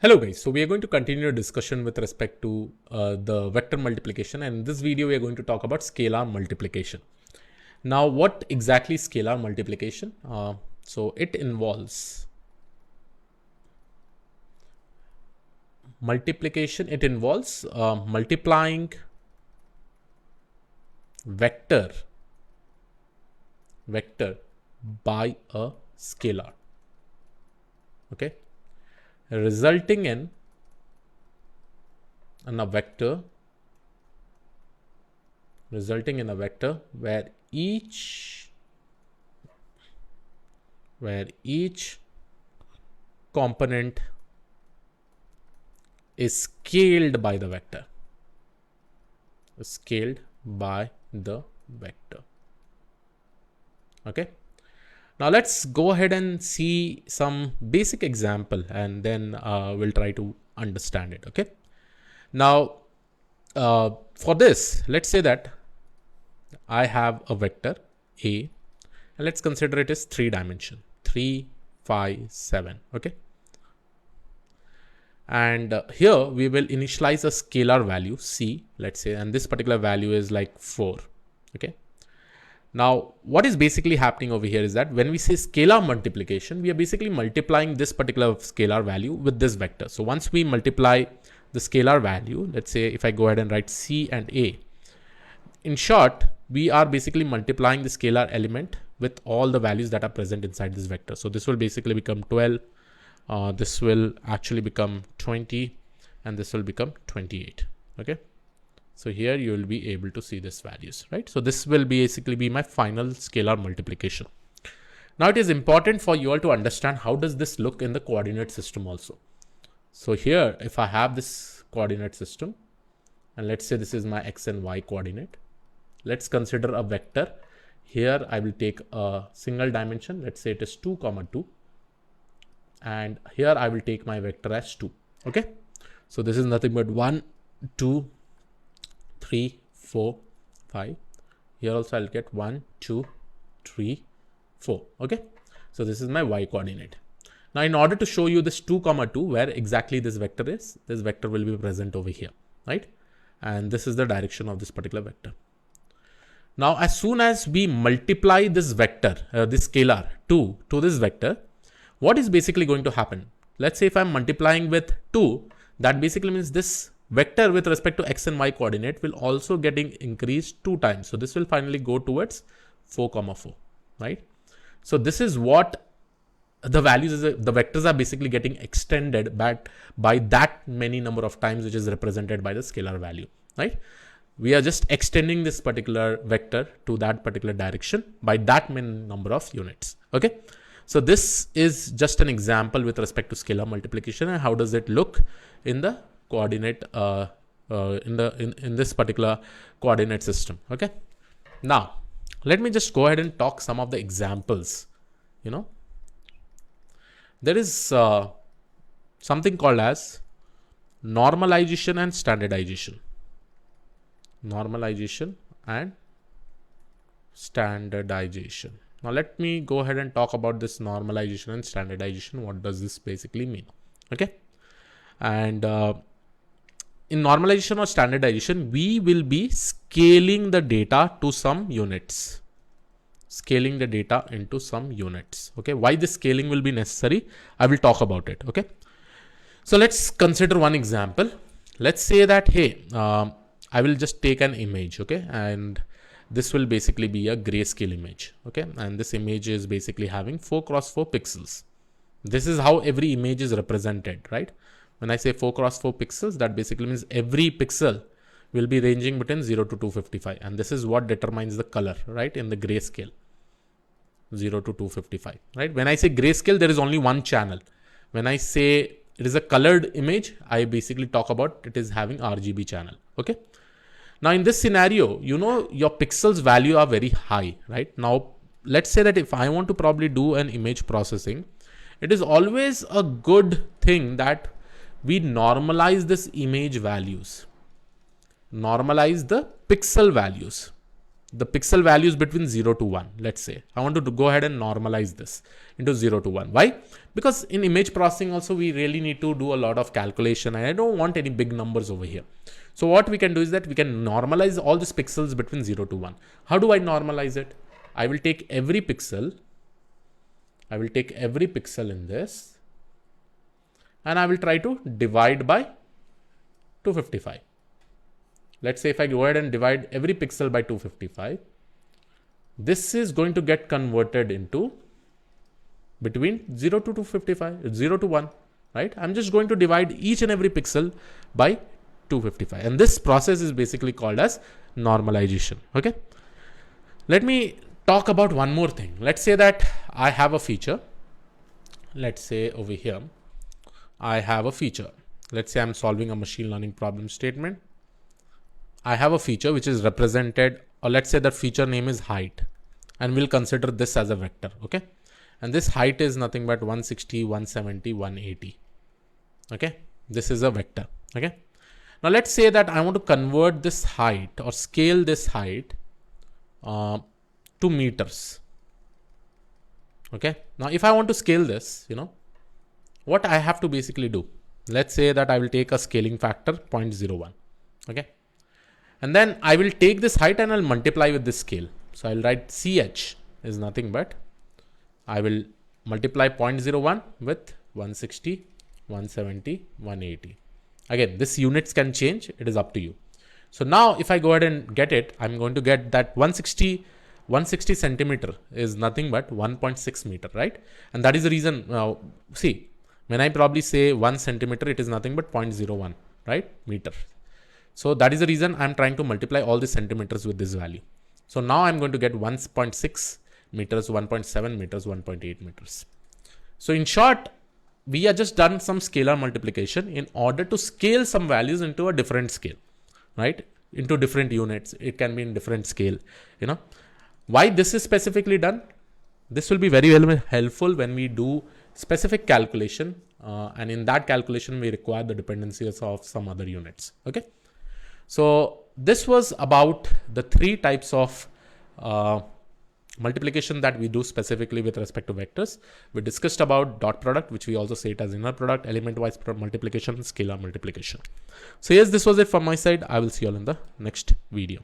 Hello guys, so we are going to continue a discussion with respect to the vector multiplication, and in this video we are going to talk about scalar multiplication. Now what exactly is scalar multiplication? So it involves multiplication, it involves multiplying vector by a scalar, okay, resulting in a vector where each component is scaled by the vector. Okay. Now let's go ahead and see some basic example, and then we'll try to understand it. Okay. Now for this, let's say that I have a vector A, and let's consider it as 3 dimension, 3, 5, 7. Okay. And here we will initialize a scalar value C, let's say, and this particular value is like 4. Okay. Now, what is basically happening over here is that when we say scalar multiplication, we are basically multiplying this particular scalar value with this vector. So once we multiply the scalar value, let's say if I go ahead and write C and A, in short, we are basically multiplying the scalar element with all the values that are present inside this vector. So this will basically become 12. This will actually become 20, and this will become 28. Okay. So here you will be able to see these values, right? So this will basically be my final scalar multiplication. Now it is important for you all to understand how does this look in the coordinate system also. So here, if I have this coordinate system, and let's say this is my x and y coordinate, let's consider a vector. Here I will take a single dimension. Let's say it is 2, 2. And here I will take my vector as 2. Okay. So this is nothing but 1, 2, 3, 4, 5. Here also I'll get 1, 2, 3, 4. Okay. So this is my y coordinate. Now in order to show you this 2, 2, where exactly this vector is, this vector will be present over here, right? And this is the direction of this particular vector. Now as soon as we multiply this vector, this scalar 2 to this vector, what is basically going to happen? Let's say if I'm multiplying with 2, that basically means this vector with respect to x and y coordinate will also getting increased 2 times. So this will finally go towards 4, 4, right? So this is what the values is, the vectors are basically getting extended back by that many number of times, which is represented by the scalar value, right? We are just extending this particular vector to that particular direction by that many number of units. Okay. So this is just an example with respect to scalar multiplication and how does it look in the coordinate in this particular coordinate system. Okay. Now let me just go ahead and talk some of the examples. You know, there is something called as normalization and standardization. Now let me go ahead and talk about this normalization and standardization. What does this basically mean? Okay. And in normalization or standardization, we will be scaling the data to some units. Scaling the data into some units. Okay. Why this scaling will be necessary? I will talk about it. Okay. So let's consider one example. Let's say that, hey, I will just take an image. Okay. And this will basically be a grayscale image. Okay. And this image is basically having 4 x 4 pixels. This is how every image is represented, right? When I say 4 x 4 pixels, that basically means every pixel will be ranging between 0 to 255. And this is what determines the color, right? In the grayscale, 0 to 255, right? When I say grayscale, there is only one channel. When I say it is a colored image, I basically talk about it is having RGB channel. Okay. Now in this scenario, you know, your pixels value are very high, right? Now, let's say that if I want to probably do an image processing, it is always a good thing that we normalize this image values, normalize the pixel values. the pixel values between 0 to 1. Let's say I want to go ahead and normalize this into 0 to 1. Why? Because in image processing also we really need to do a lot of calculation, and I don't want any big numbers over here. So what we can do is that we can normalize all these pixels between 0 to 1. How do I normalize it? I will take every pixel in this, and I will try to divide by 255. Let's say if I go ahead and divide every pixel by 255, this is going to get converted into between 0 to 255, 0 to 1, right? I'm just going to divide each and every pixel by 255. And this process is basically called as normalization, okay? Let me talk about one more thing. Let's say that I have a feature. Let's say over here, I have a feature. Let's say I'm solving a machine learning problem statement. I have a feature which is represented, or let's say that feature name is height, and we'll consider this as a vector, okay? And this height is nothing but 160, 170, 180, okay? This is a vector, okay? Now let's say that I want to convert this height or scale this height to meters, okay? Now if I want to scale this, what I have to basically do, let's say that I will take a scaling factor 0.01, okay? And then I will take this height and I'll multiply with this scale. So I'll write CH is nothing but I will multiply 0.01 with 160, 170, 180. Again, this units can change. It is up to you. So now if I go ahead and get it, I'm going to get that 160 centimeter is nothing but 1.6 meter, right? And that is the reason, see, when I probably say 1 centimeter, it is nothing but 0.01, right? Meter. So that is the reason I'm trying to multiply all the centimeters with this value. So now I'm going to get 1.6 meters, 1.7 meters, 1.8 meters. So in short, we have just done some scalar multiplication in order to scale some values into a different scale, right? Into different units. It can be in different scale, Why this is specifically done? This will be very helpful when we do specific calculation. And in that calculation, we require the dependencies of some other units, okay? So this was about the 3 types of multiplication that we do specifically with respect to vectors. We discussed about dot product, which we also say it as inner product, element wise multiplication, scalar multiplication. So yes, this was it from my side. I will see you all in the next video.